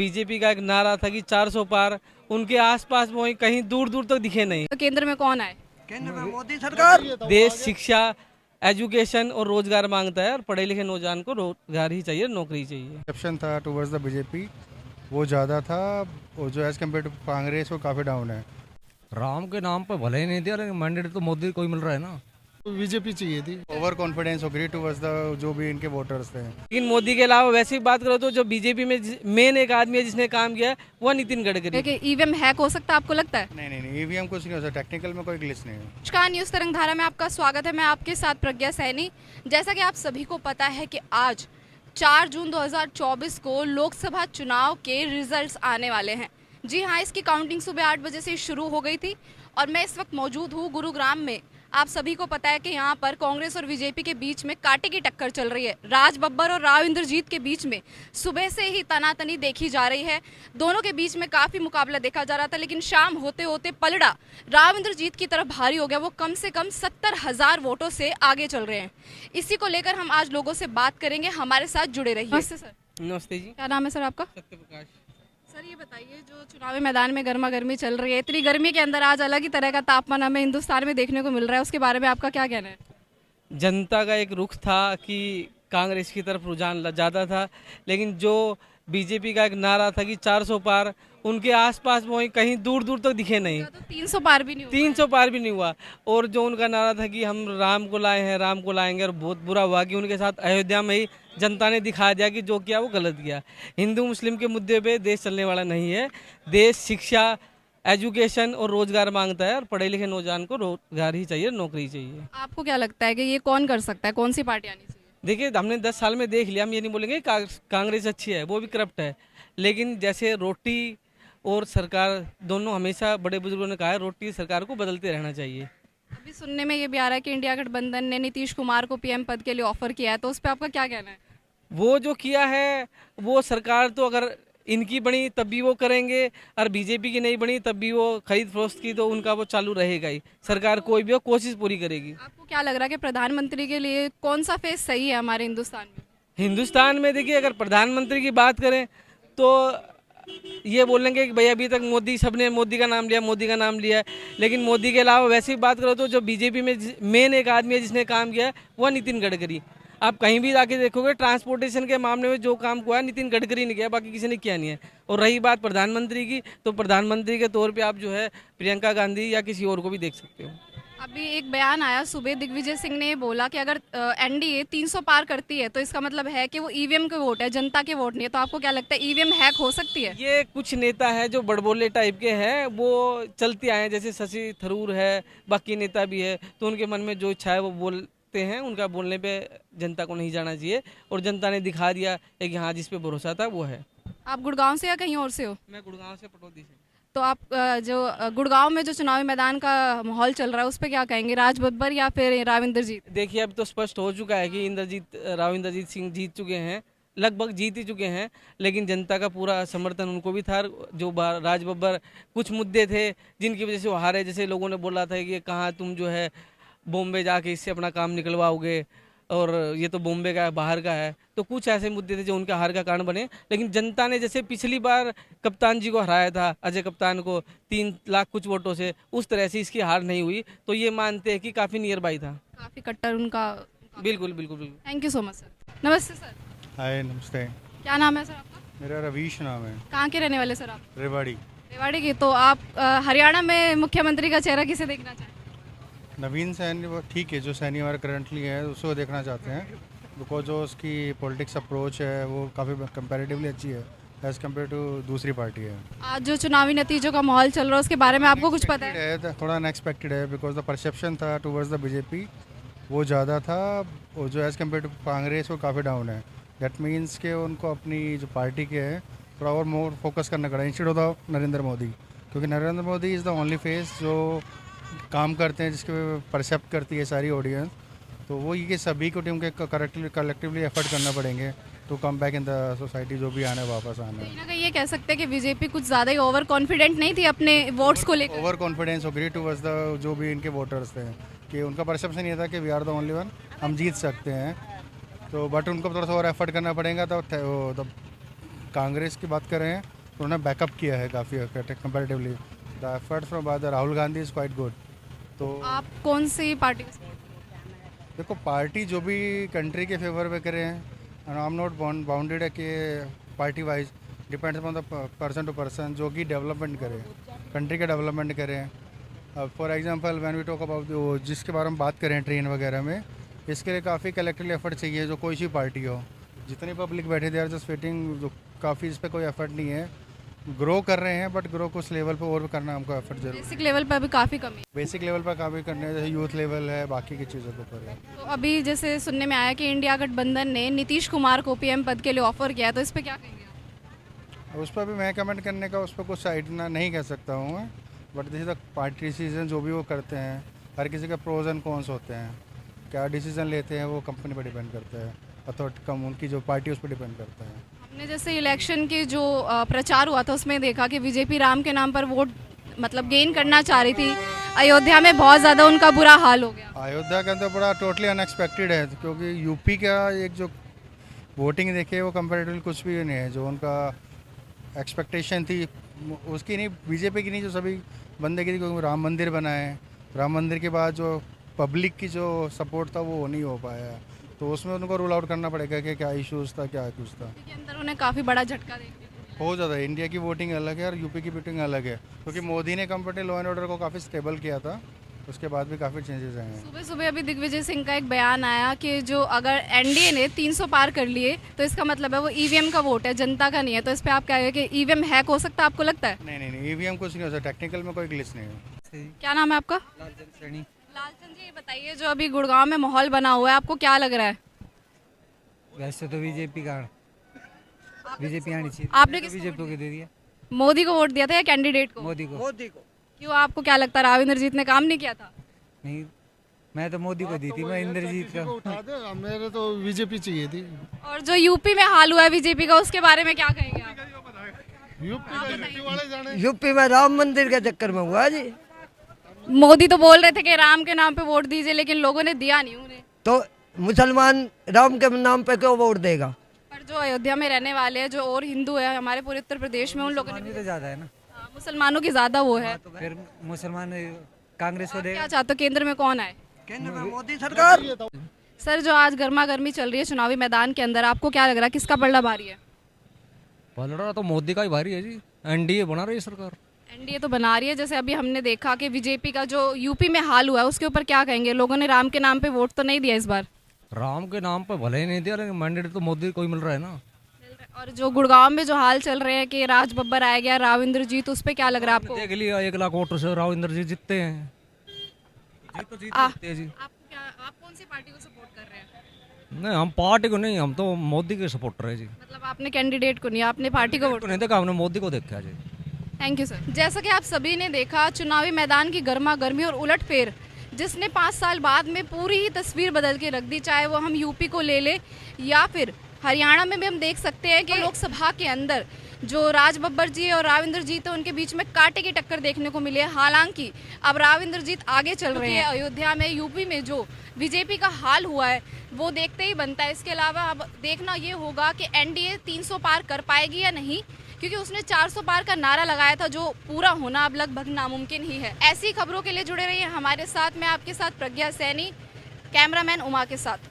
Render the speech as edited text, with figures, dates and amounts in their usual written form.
BJP का एक नारा था कि 400 पार, उनके आसपास वो कहीं दूर दूर तक दिखे नहीं। तो केंद्र में कौन आए? केंद्र में मोदी सरकार। देश शिक्षा, एजुकेशन और रोजगार मांगता है, और पढ़े लिखे नौजवान को रोजगार ही चाहिए, नौकरी चाहिए। परसेप्शन था टुवर्ड्स द बीजेपी वो ज़्यादा था, वो जो एज़ कम्पेयर टू कांग्रेस वो काफ़ी डाउन है। राम के नाम पर भले ही नहीं दिया, लेकिन मैंडेट तो मोदी को ही मिल रहा है ना। बीजेपी चाहिए थी। ओवर कॉन्फिडेंस हो गई टुवर्ड्स द जो भी इनके वोटर्स थे। लेकिन मोदी के अलावा वैसे ही बात करो तो जो बीजेपी में मेन एक आदमी है जिसने काम किया है वो नितिन गडकरी। कि ईवीएम हैक हो सकता है, आपको लगता है? नहीं ईवीएम कुछ नहीं हो सकता, टेक्निकल में कोई ग्लिच नहीं है। नमस्कार, न्यूज़ तरंगधारा में आपका स्वागत है। मैं आपके साथ प्रज्ञा सैनी। जैसा कि आप सभी को पता है कि आज 4 जून 2024 को लोकसभा चुनाव के रिजल्ट्स आने वाले हैं। जी हाँ, इसकी काउंटिंग सुबह 8 बजे से शुरू हो गई थी और मैं इस वक्त मौजूद हूँ गुरुग्राम में। आप सभी को पता है कि यहाँ पर कांग्रेस और बीजेपी के बीच में कांटे की टक्कर चल रही है। राज बब्बर और राव इंद्रजीत के बीच में सुबह से ही तनातनी देखी जा रही है। दोनों के बीच में काफ़ी मुकाबला देखा जा रहा था, लेकिन शाम होते होते पलड़ा राव इंद्रजीत की तरफ भारी हो गया। वो कम से कम 70,000 वोटों से आगे चल रहे हैं। इसी को लेकर हम आज लोगों से बात करेंगे। हमारे साथ जुड़े रहिए। नमस्ते सर। नमस्ते जी। क्या नाम है सर आपका? सत्य प्रकाश। सर ये बताइए, जो चुनावी मैदान में गर्मा गर्मी चल रही है, इतनी गर्मी के अंदर आज अलग ही तरह का तापमान हमें हिंदुस्तान में देखने को मिल रहा है, उसके बारे में आपका क्या कहना है? जनता का एक रुख था कि कांग्रेस की तरफ रुझान ज़्यादा था, लेकिन जो बीजेपी का एक नारा था कि 400 पार, उनके आसपास वो कहीं दूर दूर तक दिखे नहीं। तो 300 पार भी नहीं हुआ। 300 पार भी नहीं हुआ। और जो उनका नारा था कि हम राम को लाए हैं, राम को लाएंगे, और बहुत बुरा हुआ कि उनके साथ अयोध्या में ही जनता ने दिखा दिया कि जो किया वो गलत किया। हिंदू मुस्लिम के मुद्दे पे देश चलने वाला नहीं है। देश शिक्षा, एजुकेशन और रोजगार मांगता है, और पढ़े लिखे नौजवान को रोजगार ही चाहिए, नौकरी चाहिए। आपको क्या लगता है कि ये कौन कर सकता है, कौन सी पार्टी आनी चाहिए? देखिए, हमने 10 साल में देख लिया। हम ये नहीं बोलेंगे कांग्रेस अच्छी है, वो भी करप्ट है, लेकिन जैसे रोटी और सरकार दोनों, हमेशा बड़े बुजुर्गों ने कहा है रोटी सरकार को बदलते रहना चाहिए। अभी सुनने में ये भी आ रहा है कि इंडिया गठबंधन ने नीतीश कुमार को पीएम पद के लिए ऑफर किया है, तो उस पर आपका क्या कहना है? वो जो किया है वो सरकार तो अगर इनकी बनी तब भी वो करेंगे, और बीजेपी की नहीं बनी तब भी वो खरीद फरोख्त की तो उनका वो चालू रहेगा ही। सरकार कोई भी हो कोशिश पूरी करेगी। आपको क्या लग रहा है कि प्रधानमंत्री के लिए कौन सा फेस सही है हमारे हिंदुस्तान में? हिंदुस्तान में देखिए, अगर प्रधानमंत्री की बात करें तो ये बोलेंगे कि भाई अभी तक मोदी, सबने मोदी का नाम लिया, मोदी का नाम लिया है, लेकिन मोदी के अलावा वैसे ही बात करो तो जो बीजेपी में मेन एक आदमी है जिसने काम किया है वो नितिन गडकरी। आप कहीं भी जाके देखोगे, ट्रांसपोर्टेशन के मामले में जो काम हुआ है नितिन गडकरी ने किया, बाकी किसी ने किया नहीं है। और रही बात प्रधानमंत्री की, तो प्रधानमंत्री के तौर पे आप जो है प्रियंका गांधी या किसी और को भी देख सकते हो। अभी एक बयान आया सुबह, दिग्विजय सिंह ने बोला कि अगर एनडीए 300 पार करती है तो इसका मतलब है कि वो ईवीएम के वोट है, जनता के वोट नहीं है। तो आपको क्या लगता है, ईवीएम हैक हो सकती है? ये कुछ नेता है जो बड़बोले टाइप के हैं, वो चलते आए हैं, जैसे शशि थरूर है, बाकी नेता भी है, तो उनके मन में जो इच्छा है वो बोलते हैं। उनका बोलने पे जनता को नहीं जाना चाहिए, और जनता ने दिखा दिया कि हाँ, जिस पे भरोसा था वो है। आप गुड़गांव से या कहीं और से हो? मैं गुड़गांव से, पटौदी से। तो आप जो गुड़गांव में जो चुनावी मैदान का माहौल चल रहा है उस पर क्या कहेंगे, राज बब्बर या फिर राव इंद्रजीत? देखिए, अब तो स्पष्ट हो चुका है कि राव इंद्रजीत सिंह जीत चुके हैं, लगभग जीत ही चुके हैं, लेकिन जनता का पूरा समर्थन उनको भी था। जो राज बब्बर, कुछ मुद्दे थे जिनकी वजह से वो हारे, जैसे लोगों ने बोला था कि कहाँ तुम जो है बॉम्बे जाके इससे अपना काम निकलवाओगे, और ये तो बॉम्बे का है, बाहर का है, तो कुछ ऐसे मुद्दे थे जो उनके हार का कारण बने। लेकिन जनता ने जैसे पिछली बार कप्तान जी को हराया था, अजय कप्तान को 3 लाख कुछ वोटों से, उस तरह से इसकी हार नहीं हुई, तो ये मानते हैं कि काफ़ी नियर बाई था। काफ़ी कट्टर उनका। बिल्कुल बिल्कुल बिल्कुल। Thank you so much sir. नमस्ते सर। हाय नमस्ते। क्या नाम है सर आपका? मेरा रवीश नाम है। कहाँ के रहने वाले सर आप? रेवाड़ी। रेवाड़ी की। तो आप हरियाणा में मुख्यमंत्री का चेहरा किसे देखना चाहें? नवीन सैनी वो ठीक है, जो सैनी हमारा करंटली है उसको देखना चाहते हैं, बिकॉज जो उसकी पॉलिटिक्स अप्रोच है वो काफ़ी कंपैरेटिवली अच्छी है एज़ कम्पेयर टू दूसरी पार्टी है। आज जो चुनावी नतीजों का माहौल चल रहा है उसके बारे में आपको कुछ पता है? थोड़ा अनएक्सपेक्टेड है, बिकॉज द परसेप्शन था टुवर्ड्स द बीजेपी वो ज़्यादा था, वो जो एज़ कम्पेयर टू कांग्रेस वो काफ़ी डाउन है। दैट मीन्स के उनको अपनी जो पार्टी के है थोड़ा और मोर फोकस करना पड़ा instead of the Narendra Modi, क्योंकि Narendra Modi is the only face जो काम करते हैं, जिसके परसेप्ट करती है सारी ऑडियंस। तो वो ये सभी को टीम के कलेक्टिवली एफर्ट करना पड़ेंगे to come back in the society, जो भी आना है वापस आना है। कहीं ना कहीं ये कह सकते हैं कि बीजेपी कुछ ज़्यादा ही ओवर कॉन्फिडेंट नहीं थी अपने वोट्स को लेकर? ओवर कॉन्फिडेंस हो गई टुवर्ड्स द जो भी इनके वोटर्स थे, कि उनका परसेप्शन ये था कि we are the only one, हम जीत सकते हैं। तो बट उनको थोड़ा सा और एफर्ट करना पड़ेगा, तो कांग्रेस की बात करें तो उन्होंने बैकअप किया है काफ़ी comparatively. The effort from the Rahul Gandhi is quite good. तो आप कौन सी पार्टी को support देखो पार्टी जो भी कंट्री के फेवर में करें, and I am not bounded है कि party wise, depends upon the person to person, जो कि डेवलपमेंट करे, कंट्री का डेवलपमेंट करें। For example when we talk about जिसके बारे में बात करें ट्रेन वगैरह में, इसके लिए काफ़ी कलेक्टिव एफर्ट चाहिए, जो कोई सी पार्टी हो। जितनी पब्लिक बैठे दे आर जस्ट वेटिंग, जो काफ़ी इस पर कोई एफर्ट नहीं है। ग्रो कर रहे हैं बट ग्रो कुछ लेवल पे और भी करना हमको एफर्ट जरूर। बेसिक लेवल पर अभी काफ़ी कमी है। बेसिक लेवल पर काफ़ी करने हैं, जैसे यूथ लेवल है, बाकी की चीज़ों के ऊपर है। तो अभी जैसे सुनने में आया कि इंडिया गठबंधन ने नीतीश कुमार को पीएम पद के लिए ऑफर किया है, तो इस पर क्या कहेंगे आप? उस पर भी मैं कमेंट करने का उस पर कुछ साइड ना नहीं कह सकता हूँ मैं, but this is the party decision. जो भी वो करते हैं, हर किसी का प्रोज एंड कॉन्स होते हैं। क्या डिसीजन लेते हैं वो कंपनी पर डिपेंड करता है, अथॉरिटी कम उनकी जो पार्टी उस पर डिपेंड करता है। हमने जैसे इलेक्शन की जो प्रचार हुआ था उसमें देखा कि बीजेपी राम के नाम पर वोट मतलब गेन करना चाह रही थी। अयोध्या में बहुत ज़्यादा उनका बुरा हाल हो गया। अयोध्या के अंदर बड़ा टोटली अनएक्सपेक्टेड है, क्योंकि यूपी का एक जो वोटिंग देखिए वो कंपेरेटिवली कुछ भी नहीं है। जो उनका एक्सपेक्टेशन थी उसकी नहीं, बीजेपी की नहीं, जो सभी बंदे की थी, क्योंकि राम मंदिर बना है। राम मंदिर के बाद जो पब्लिक की जो सपोर्ट था वो नहीं हो पाया, तो उसमें उनको रूल आउट करना पड़ेगा कि क्या इश्यूज था, क्या कुछ था। के अंदर उन्हें काफ़ी बड़ा झटका देखने को मिला। बहुत ज़्यादा इंडिया की वोटिंग अलग है और यूपी की वोटिंग अलग है, क्योंकि मोदी ने कंपेरेटिव लॉ एंड ऑर्डर को काफ़ी स्टेबल किया था, उसके बाद भी काफ़ी चेंजेस आए हैं। सुबह सुबह अभी दिग्विजय सिंह का एक बयान आया कि जो अगर एनडीए ने 300 पार कर लिए तो इसका मतलब है वो ईवीएम का वोट है, जनता का नहीं है। तो इस पे आप क्या कहेंगे कि ईवीएम हैक हो सकता है, आपको लगता है? नहीं, ईवीएम कुछ नहीं हो सकता, टेक्निकल में कोई ग्लिच नहीं है। क्या नाम है आपका? लालचंद सैनी। लालचंद जी, ये बताइए जो अभी गुड़गांव में माहौल बना हुआ है, आपको क्या लग रहा है? वैसे तो बीजेपी का, बीजेपी आनी चाहिए। आपने किसको बीजेपी को दे दिया, मोदी को वोट दिया था या कैंडिडेट को? मोदी को। क्यों, आपको क्या लगता है राव इंद्रजीत ने काम नहीं किया था? नहीं, मैं तो मोदी को दी थी, मैं इंद्रजीत का। उठा दे, मेरे तो बीजेपी चाहिए थी। और जो यूपी में हाल हुआ है बीजेपी का, उसके बारे में क्या कहेंगे आप? यूपी वाले जाने। यूपी में राम मंदिर के चक्कर में हुआ जी। मोदी तो बोल रहे थे कि राम के नाम पे वोट दीजिए, लेकिन लोगों ने दिया नहीं उन्हें। तो मुसलमान राम के नाम पे क्यों वोट देगा? पर जो अयोध्या में रहने वाले हैं, जो और हिंदू है हमारे पूरे उत्तर प्रदेश में, उन लोगों ने मुसलमान भी तो ज्यादा है ना, हाँ, मुसलमानों की ज्यादा वो है। फिर मुसलमान कांग्रेस को देगा। क्या चाहते हो केंद्र में कौन आए? केंद्र में मोदी सरकार। सर, जो आज गर्मा गर्मी चल रही है चुनावी मैदान के अंदर, आपको क्या लग रहा है किसका पलड़ा भारी है? पलड़ा तो मोदी का ही भारी है जी, एनडीए बना रही है सरकार। एनडीए तो बना रही है। जैसे अभी हमने देखा कि बीजेपी का जो यूपी में हाल हुआ है उसके ऊपर क्या कहेंगे? लोगों ने राम के नाम पे वोट तो नहीं दिया इस बार। राम के नाम पर भले ही नहीं दिया, लेकिन मैंडेट तो मोदी को ही मिल रहा है ना। और जो गुड़गांव में जो हाल चल रहे हैं कि राज बब्बर आ गया, राव इंद्रजीत, उस पे क्या लग रहा है आपको? देख लिया 1 लाख वोटर से राव इंद्रजीत जीतते हैं। जीत तो जीतते हैं जी। आप कौन सी पार्टी को सपोर्ट कर रहे हैं? नहीं, हम पार्टी को नहीं, हम तो मोदी के सपोर्टर है जी। मतलब आपने कैंडिडेट को नहीं, आपने पार्टी को वोट। तो नहीं देखा, हमने मोदी को देखा जी। Thank you sir. जैसा कि आप सभी ने देखा, चुनावी मैदान की गर्मा गर्मी और उलटफेर जिसने 5 साल बाद में पूरी ही तस्वीर बदल के रख दी। चाहे वो हम यूपी को ले ले या फिर हरियाणा में भी हम देख सकते हैं कि लोकसभा के अंदर जो राज बब्बर जी और राव इंद्रजीत है उनके बीच में कांटे की टक्कर देखने को मिली है। हालांकि अब राव इंद्रजीत आगे चल रहे हैं। अयोध्या में, यूपी में जो बीजेपी का हाल हुआ है वो देखते ही बनता है। इसके अलावा अब देखना ये होगा कि एनडीए 300 पार कर पाएगी या नहीं, क्योंकि उसने 400 पार का नारा लगाया था जो पूरा होना अब लगभग नामुमकिन ही है। ऐसी खबरों के लिए जुड़े रहिए हमारे साथ। मैं आपके साथ प्रज्ञा सैनी, कैमरामैन उमा के साथ।